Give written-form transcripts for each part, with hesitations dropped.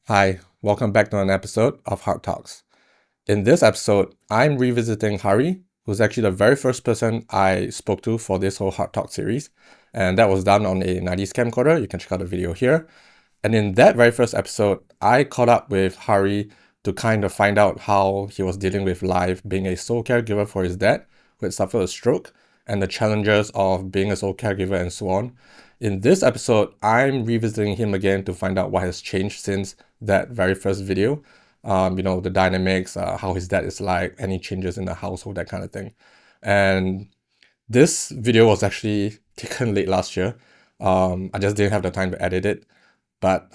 Hi, welcome back to an episode of Heart Talks. In this episode, I'm revisiting Hari, who's actually the very first person I spoke to for this whole Heart Talk series, and that was done on a 90s camcorder. You can check out the video here. And in that very first episode, I caught up with Hari to kind of find out how he was dealing with life being a sole caregiver for his dad, who had suffered a stroke, and the challenges of being a sole caregiver and so on. In this episode, I'm revisiting him again to find out what has changed since that very first video. The dynamics, how his dad is like, any changes in the household, that kind of thing. And this video was actually taken late last year. I just didn't have the time to edit it. But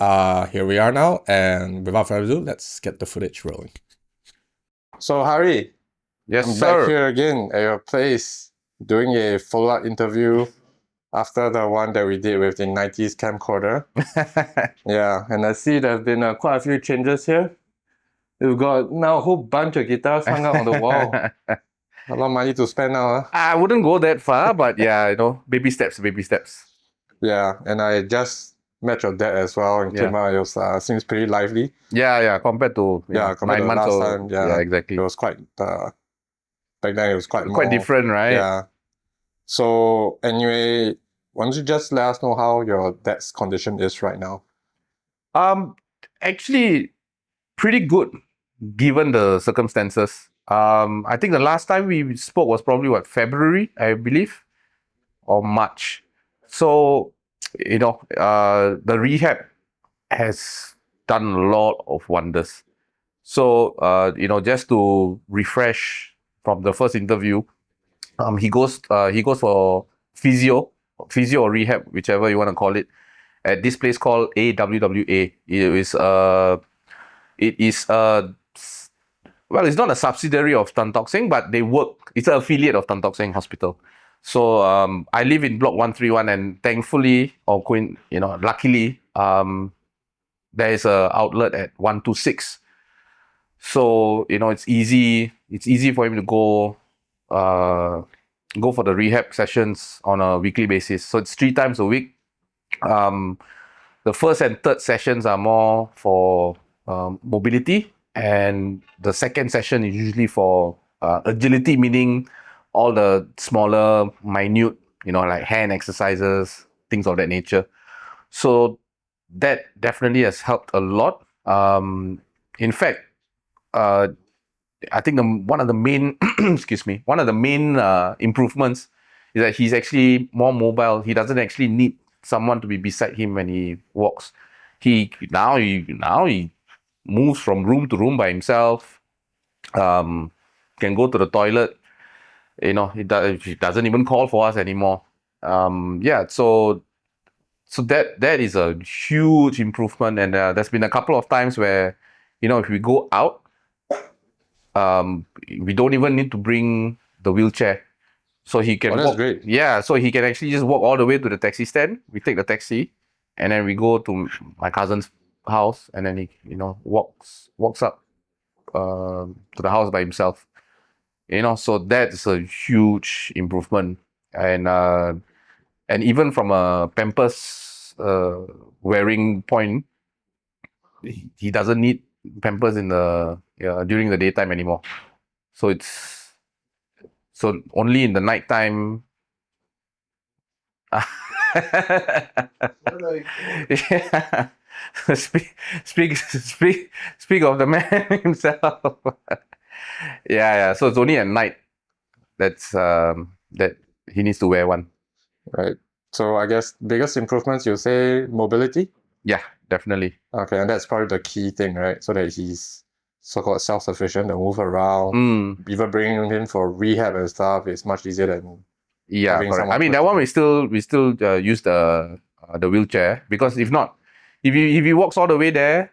here we are now, and without further ado, let's get the footage rolling. So Hari, Yes, I'm sir. back here again at your place doing a follow-up interview after the one that we did with the 90s camcorder. Yeah, and I see there have been quite a few changes here. We've got now a whole bunch of guitars hung out on the wall. A lot of money to spend now, huh? I wouldn't go that far, but yeah, baby steps. Yeah, and I just met your dad as well and came out. It was seems pretty lively. Yeah, compared to Compared 9 to months last or time. yeah, exactly. It was quite back then. It was quite Quite different, right? Yeah. So anyway, why don't you just let us know how your dad's condition is right now? Actually, pretty good given the circumstances. I think the last time we spoke was probably February, I believe, or March. So, the rehab has done a lot of wonders. So, just to refresh from the first interview, he goes for physio or rehab, whichever you want to call it, at this place called AWWA. Well, it's not a subsidiary of Tan Tock Seng, but it's an affiliate of Tan Tock Seng Hospital. So I live in block 131, and thankfully, luckily, there is an outlet at 126. So it's easy for him to go for the rehab sessions on a weekly basis. So it's 3 times a week. The first and third sessions are more for mobility, and the second session is usually for agility, meaning all the smaller, minute, like hand exercises, things of that nature. So that definitely has helped a lot. In fact, I think one of the main improvements is that he's actually more mobile. He doesn't actually need someone to be beside him when he walks. He moves from room to room by himself. Can go to the toilet. He doesn't even call for us anymore. So that is a huge improvement. And there's been a couple of times where, if we go out, we don't even need to bring the wheelchair. So he can that's walk. great. Yeah, so he can actually just walk all the way to the taxi stand. We take the taxi, and then we go to my cousin's house, and then he, walks up to the house by himself. So that's a huge improvement. And even from a Pampers wearing point, he doesn't need Pampers during the daytime anymore. So only in the nighttime. Yeah. Speak of the man himself. Yeah. So it's only at night that he needs to wear one. Right. So I guess biggest improvements, you say mobility? Yeah, definitely. Okay, and that's probably the key thing, right? So that he's so-called self-sufficient to move around. Even bringing him for rehab and stuff is much easier than having correct. someone I mean, that one we still use the wheelchair, because if not, if he walks all the way there,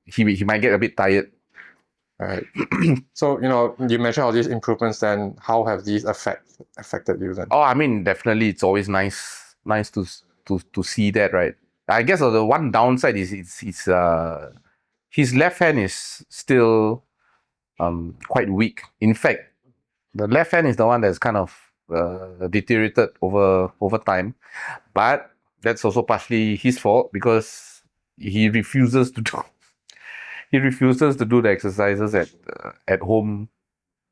he might get a bit tired. Right. So, you mentioned all these improvements, then how have these affected you then? Oh, I mean, definitely, it's always nice to see that, right? I guess the one downside is his left hand is still quite weak. In fact, the left hand is the one that's kind of deteriorated over time. But that's also partially his fault because he refuses to do the exercises at home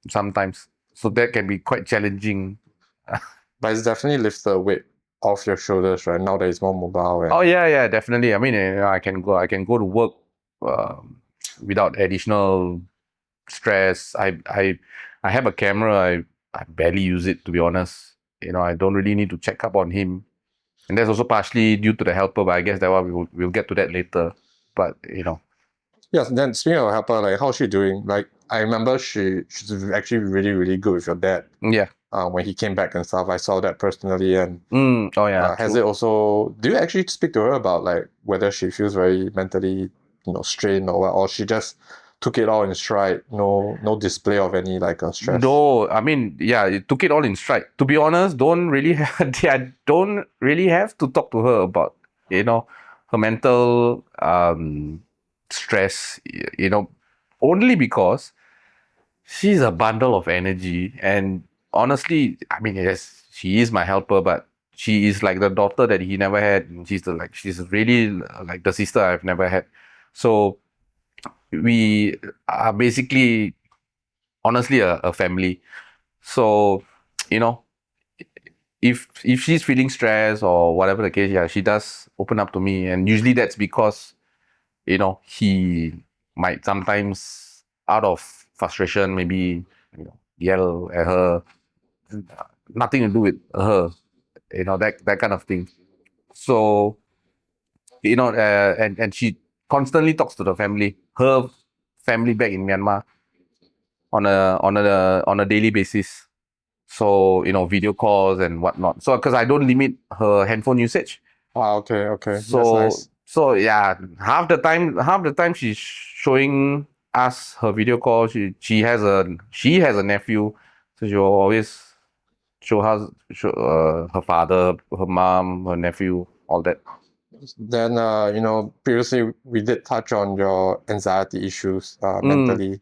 sometimes. So that can be quite challenging. But it's definitely lifts the weight off your shoulders, right? Now that it's more mobile. And Oh yeah, definitely. I mean, I can go to work um, without additional stress. I have a camera. I barely use it, to be honest. I don't really need to check up on him, and that's also partially due to the helper. But I guess that one we'll get to that later. But yes, then speaking of helper, like how's she doing? Like I remember she's actually really, really good with your dad. yeah. When he came back and stuff. I saw that personally. And Oh yeah. has True. it also, do you actually speak to her about like whether she feels very mentally, strained or what, or she just took it all in stride, no display of any like stress? No, I mean, yeah, it took it all in stride. To be honest, I don't really have to talk to her about, her mental stress, only because she's a bundle of energy. And honestly, I mean, yes, she is my helper, but she is like the daughter that he never had. And she's really like the sister I've never had. So we are basically, honestly, a family. So, you know, if she's feeling stressed or whatever the case, yeah, she does open up to me, and usually that's because he might sometimes, out of frustration, maybe yell at her. Nothing to do with her, that kind of thing. So and she constantly talks to the family, her family back in Myanmar, on a daily basis. So video calls and whatnot. So because I don't limit her handphone usage. Okay, that's So nice. so yeah, half the time she's showing us her video call. She has a nephew, so she'll always show her father, her mom, her nephew, all that. Then previously we did touch on your anxiety issues mentally.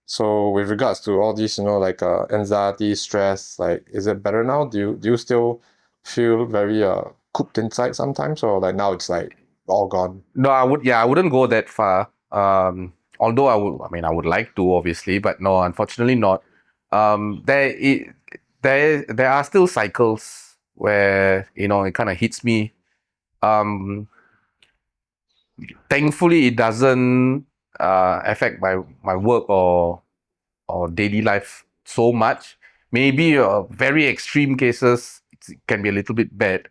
So with regards to all these, like anxiety, stress, like is it better now? Do you still feel very cooped inside sometimes, or like now it's like all gone? No, I wouldn't go that far. Although I would like to, obviously, but no, unfortunately not. There are still cycles where it kind of hits me. Um, Thankfully, it doesn't affect my work or daily life so much. Maybe very extreme cases, it can be a little bit bad.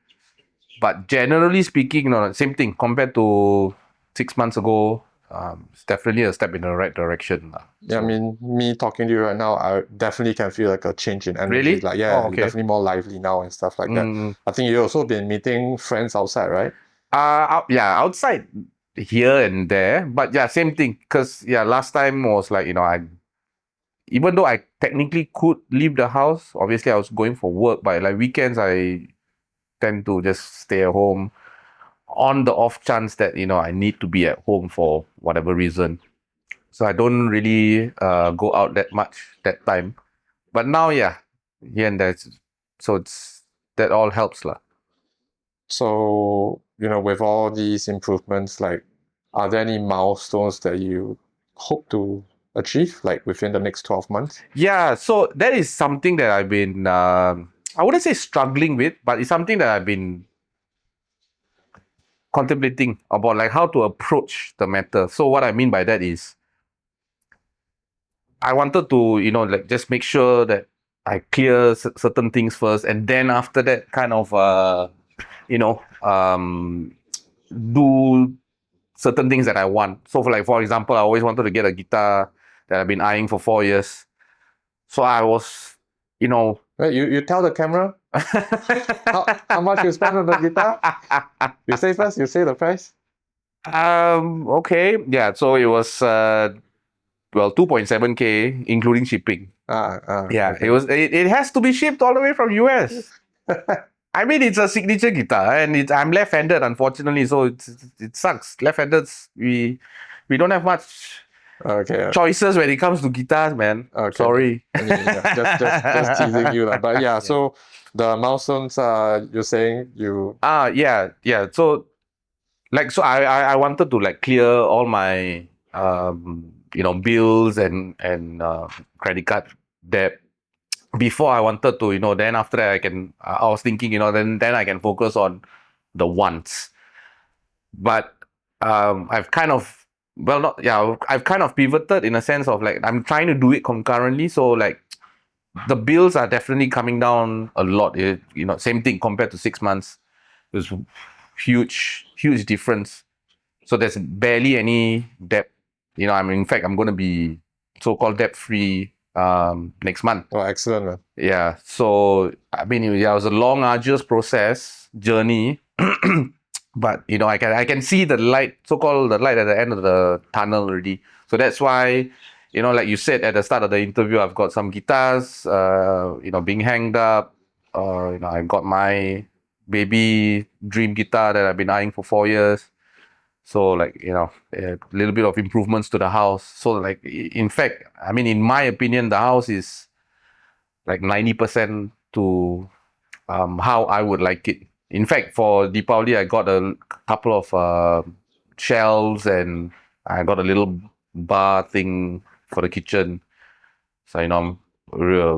But generally speaking, same thing compared to 6 months ago. It's definitely a step in the right direction. Yeah, I mean, me talking to you right now, I definitely can feel like a change in energy. Really? Like, yeah, Oh, you're okay. definitely more lively now and stuff like that. I think you've also been meeting friends outside, right? Outside here and there, but yeah, same thing. Because last time was like even though I technically could leave the house, obviously I was going for work, but like weekends I tend to just stay at home on the off chance that I need to be at home for whatever reason. So I don't really go out that much that time. But now, yeah, here and there. So that all helps lah. So, with all these improvements, like, are there any milestones that you hope to achieve, like within the next 12 months? Yeah, so that is something that I've been, I wouldn't say struggling with, but it's something that I've been contemplating about, like how to approach the matter. So what I mean by that is, I wanted to, like just make sure that I clear certain things first, and then after that, kind of, you know, um, do certain things that I want. So for example, I always wanted to get a guitar that I've been eyeing for 4 years. So I was, Right, you tell the camera how much you spend on the guitar? You say first, you say the price. Okay, yeah. So it was 2.7K including shipping. Yeah, okay. it has to be shipped all the way from US. I mean, it's a signature guitar, and I'm left-handed, unfortunately, so it sucks. Left-handed, we don't have much. Okay. Choices when it comes to guitars, man. Okay. Sorry. I mean, yeah, just teasing you, lah. But yeah, so the milestones, you're saying you. Yeah. So I wanted to like clear all my bills and credit card debt before I wanted to, then after that I was thinking, then I can focus on the wants. But I've kind of, well, not, yeah, I've kind of pivoted in a sense of like, I'm trying to do it concurrently. So like the bills are definitely coming down a lot. Same thing compared to 6 months. There's huge difference. So there's barely any debt. In fact, I'm going to be so-called debt-free next month. Oh, excellent, man. Yeah. So, I mean, it was a long, arduous journey. But, I can see the light, so-called the light at the end of the tunnel already. So that's why, like you said at the start of the interview, I've got some guitars, being hanged up. I got my baby dream guitar that I've been eyeing for 4 years. So like, a little bit of improvements to the house. So like, in fact, I mean, in my opinion, the house is like 90% to how I would like it. In fact, for Deepavali, I got a couple of shelves and I got a little bar thing for the kitchen. So, I'm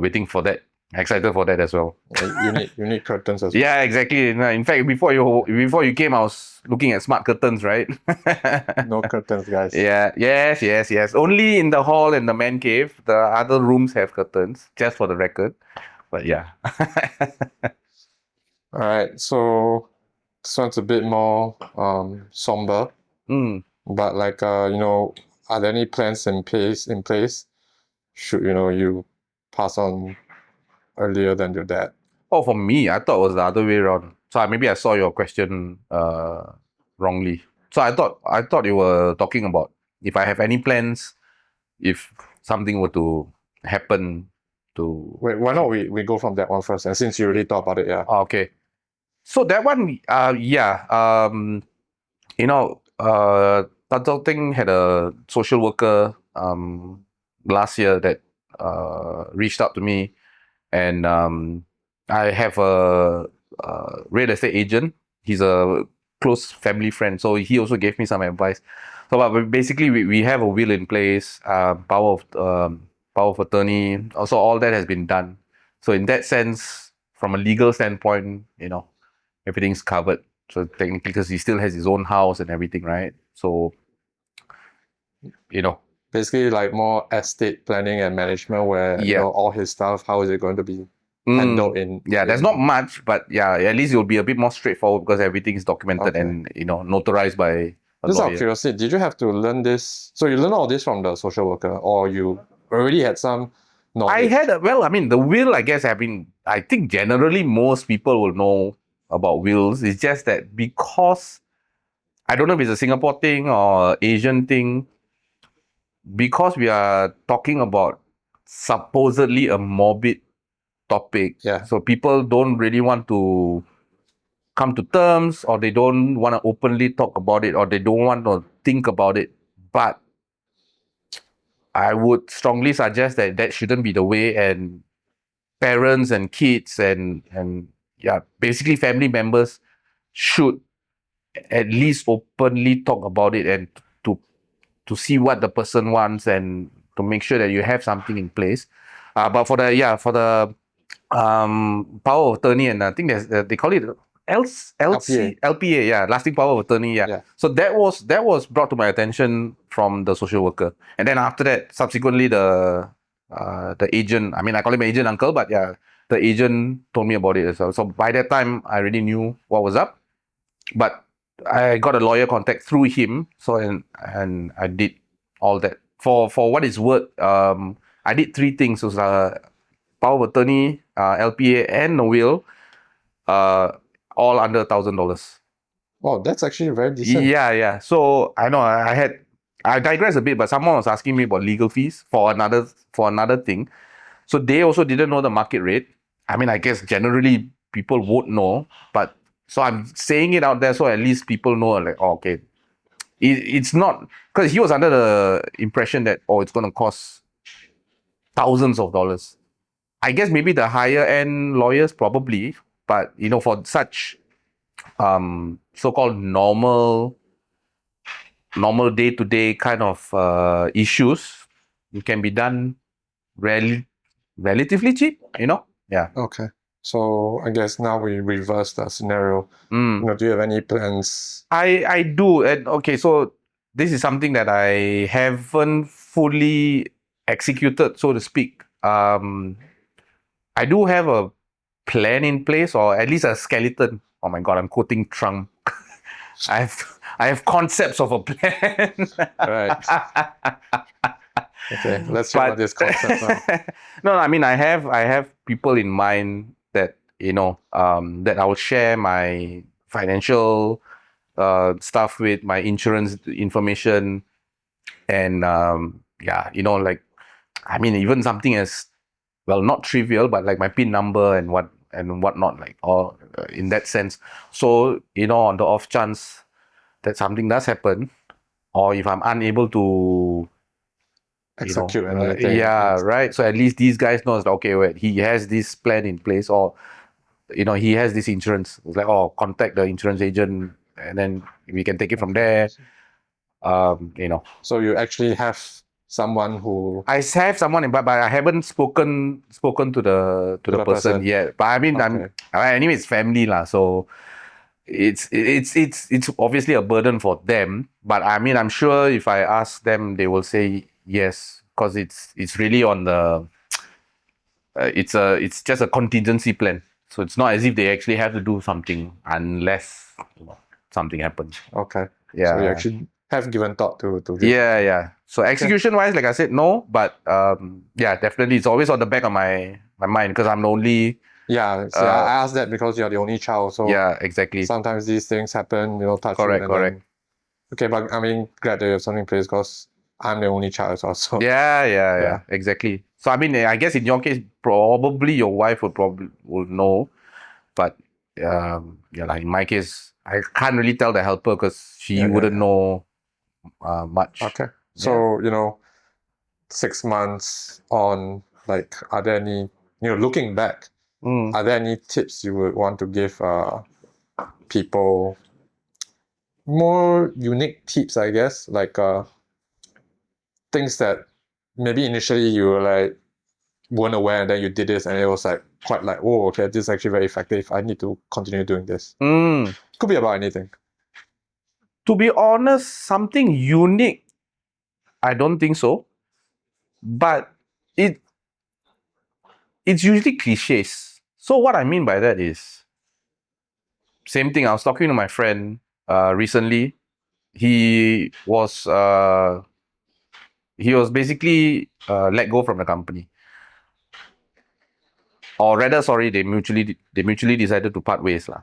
waiting for that. Excited for that as well. You need curtains as well. Yeah, exactly. In fact, before you came, I was looking at smart curtains, right? No curtains, guys. Yeah, yes. Only in the hall and the man cave. The other rooms have curtains, just for the record. But yeah. All right, so this one's a bit more somber. But like are there any plans in place should you pass on earlier than your dad? Oh, for me, I thought it was the other way around. So maybe I saw your question wrongly. So I thought you were talking about if I have any plans, if something were to happen to. Wait, why not we go from that one first? And since you already thought about it, yeah. Okay. So that one, Tan Ting had a social worker last year that reached out to me, and I have a real estate agent. He's a close family friend, so he also gave me some advice. So, but basically, we have a will in place, power of attorney. Also, all that has been done. So, in that sense, from a legal standpoint, everything's covered. So technically, because he still has his own house and everything, right? So, basically like more estate planning and management where all his stuff, how is it going to be handled in? Yeah, there's not much, but yeah, at least it will be a bit more straightforward because everything is documented and notarized by a just out lawyer. of curiosity, did you have to learn this? So you learned all this from the social worker, or you already had some knowledge? I had the will, I guess, I think generally most people will know about wills. It's just that because I don't know if it's a Singapore thing or Asian thing, because we are talking about supposedly a morbid topic. Yeah. So people don't really want to come to terms, or they don't want to openly talk about it, or they don't want to think about it. But I would strongly suggest that shouldn't be the way, and parents and kids and basically family members should at least openly talk about it and to see what the person wants and to make sure that you have something in place. But for the power of attorney, and I think they call it LPA, yeah, lasting power of attorney, yeah. So that was brought to my attention from the social worker, and then after that, subsequently the agent, I mean, I call him agent uncle, but yeah, the agent told me about it as well. So by that time, I already knew what was up, but I got a lawyer contact through him. So and I did all that for what it's worth. I did 3 things. It was power of attorney, LPA, and a will. All under $1,000. Oh, that's actually very decent. Yeah. So I know I digress a bit, but someone was asking me about legal fees for another thing. So they also didn't know the market rate. I mean, I guess generally people won't know, but so I'm saying it out there so at least people know, like, oh, okay, it's not, because he was under the impression that, oh, it's going to cost thousands of dollars. I guess maybe the higher end lawyers probably, but for such so-called normal day-to-day kind of issues, it can be done relatively cheap. Yeah. Okay. So I guess now we reverse the scenario. Do you have any plans? I do. And okay, so this is something that I haven't fully executed, so to speak. I do have a plan in place, or at least a skeleton. Oh my god, I'm quoting Trump. I have concepts of a plan. Right. Okay, let's hear about this concept now. No, I mean, I have people in mind that that I will share my financial stuff with, my insurance information, and like, I mean, even something as, well, not trivial, but like my PIN number and whatnot, like, or in that sense. So on the off chance that something does happen, or if I'm unable to Execute anything. yeah, right. So at least these guys know, okay, wait, he has this plan in place, or he has this insurance. It's like, oh, contact the insurance agent, and then we can take it from there. So you actually have someone who... I have someone, but I haven't spoken to the person yet. But I mean, Okay. anyway, it's family lah. So it's obviously a burden for them. But I mean, I'm sure if I ask them, they will say yes, because it's really on the it's just a contingency plan. So it's not as if they actually have to do something unless something happens. Okay. Yeah. So you actually have given thought to this. Yeah. So execution wise, like I said, no, but yeah, definitely it's always on the back of my mind, because I'm the only. Yeah, so I asked that because you're the only child. So yeah, exactly. Sometimes these things happen, touch Correct. Okay, but I mean, glad that you have something in place, because I'm the only child also. Yeah, exactly. So I mean, I guess in your case, probably your wife will know, but like in my case, I can't really tell the helper, because she wouldn't know much. Okay. So, 6 months on, like, are there any, looking back, are there any tips you would want to give people, more unique tips, I guess, like things that maybe initially you were like, weren't aware, and then you did this, and it was like quite like, oh, okay, this is actually very effective. I need to continue doing this. Could be about anything. To be honest, something unique, I don't think so. But it's usually cliches. So what I mean by that is, same thing. I was talking to my friend recently. He was basically let go from the company, or rather, sorry, they mutually decided to part ways lah.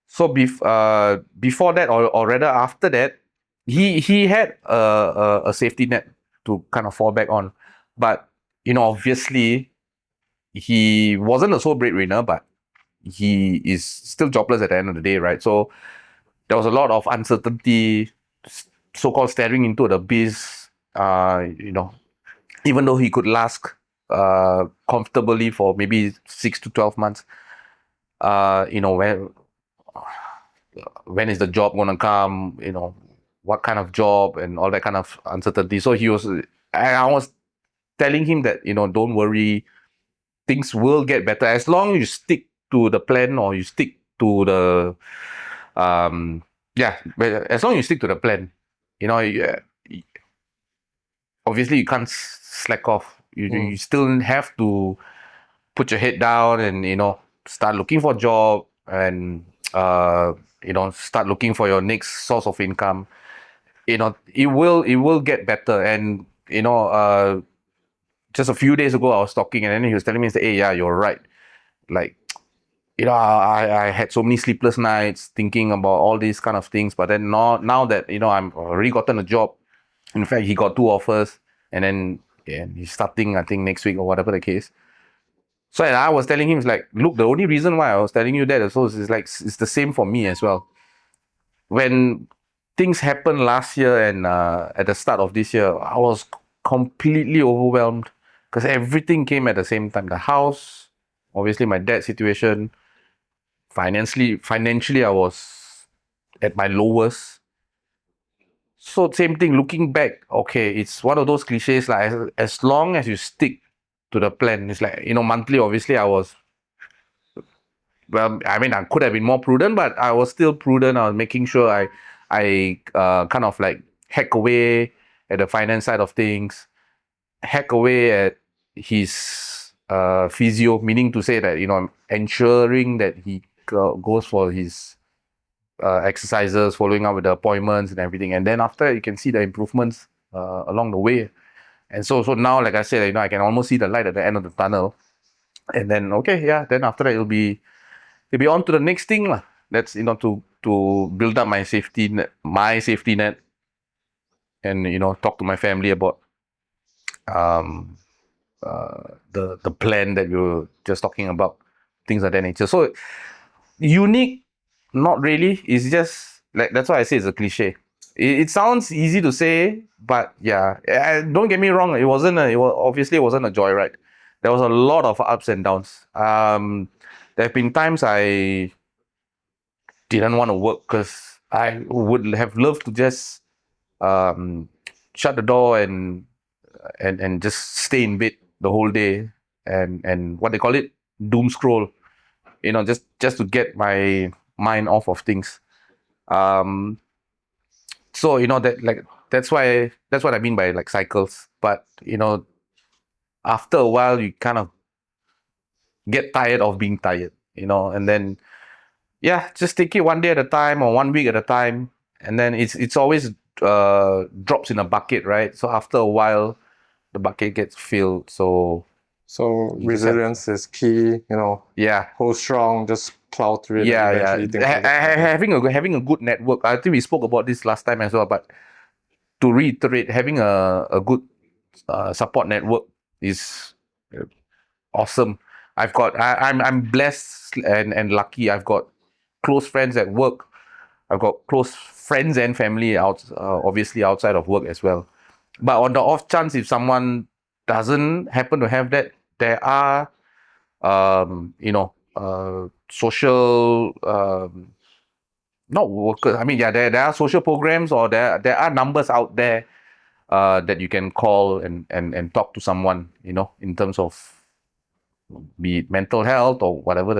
So before that, or rather after that, he had a safety net to kind of fall back on, but obviously he wasn't a sole breadwinner, but he is still jobless at the end of the day, right? So there was a lot of uncertainty, so-called staring into the abyss. Even though he could last comfortably for maybe 6 to 12 months, when is the job gonna come? What kind of job, and all that kind of uncertainty. So I was telling him that don't worry, things will get better as long as you stick to the plan, or you stick to the as long as you stick to the plan. Obviously you can't slack off. You still have to put your head down and start looking for a job, and start looking for your next source of income. It will get better. And just a few days ago I was talking, and then he was telling me, hey, yeah, you're right. Like, I had so many sleepless nights thinking about all these kind of things, but then now that I'm already gotten a job. In fact, he got 2 offers, and then he's starting, I think, next week or whatever the case. So, and I was telling him, it's like, look, the only reason why I was telling you that is like, it's the same for me as well. When things happened last year and at the start of this year, I was completely overwhelmed because everything came at the same time. The house, obviously my dad's situation, financially I was at my lowest. So same thing, looking back, okay, it's one of those cliches like as long as you stick to the plan, it's like, monthly, obviously I was, well, I mean, I could have been more prudent, but I was still prudent. I was making sure I kind of like hack away at the finance side of things, hack away at his physio, meaning to say that, I'm ensuring that he goes for his exercises, following up with the appointments and everything. And then after, you can see the improvements along the way. And so now, like I said, I can almost see the light at the end of the tunnel. And then, okay, yeah, then after that, it'll be on to the next thing lah. That's to build up my safety net, and talk to my family about um the plan that we were just talking about, things of that nature. So unique, not really. It's just like, that's why I say it's a cliche. It sounds easy to say, but yeah, don't get me wrong. It wasn't a joyride. There was a lot of ups and downs. There have been times I didn't want to work because I would have loved to just shut the door and just stay in bed the whole day and what they call it, doom scroll, just to get my mind off of things. So that's what I mean by like cycles. But after a while you kind of get tired of being tired, and then just take it one day at a time or 1 week at a time, and then it's always drops in a bucket, right? So after a while the bucket gets filled. So resilience is key, hold strong, just plow through it. Yeah, and yeah. eventually things will get better. Having a good network. I think we spoke about this last time as well. But to reiterate, having a good support network is awesome. I'm blessed and lucky. I've got close friends at work. I've got close friends and family obviously outside of work as well. But on the off chance, if someone doesn't happen to have that, there are social not workers. I mean, yeah, there are social programs, or there are numbers out there that you can call and talk to someone, in terms of be it mental health or whatever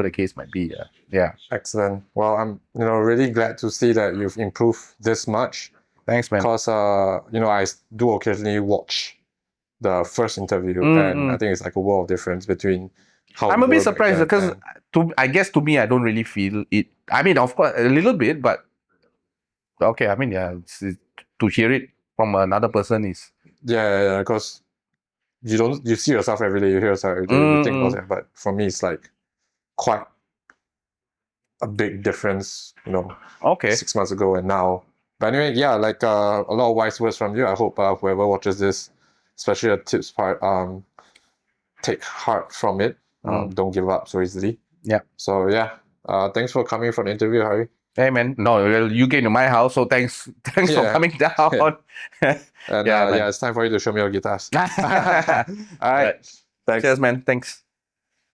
the case might be. Yeah. Excellent. Well, I'm really glad to see that you've improved this much. Thanks, man. Because I do occasionally watch the first interview, and I think it's like a world of difference between how I'm a bit surprised because I guess to me I don't really feel it. I mean, of course, a little bit, but okay. I mean, yeah, to hear it from another person is because you see yourself every day, you hear yourself every day, you think about it. But for me, it's like quite a big difference, Okay. 6 months ago and now. But anyway, yeah, like a lot of wise words from you. I hope whoever watches this, especially the tips part, take heart from it. Don't give up so easily. Yeah. So yeah, thanks for coming for the interview, Harry. Hey man, no, you came to my house, so thanks for coming down. And Yeah, man. it's time for you to show me your guitars. All right. Thanks. Cheers, man. Thanks.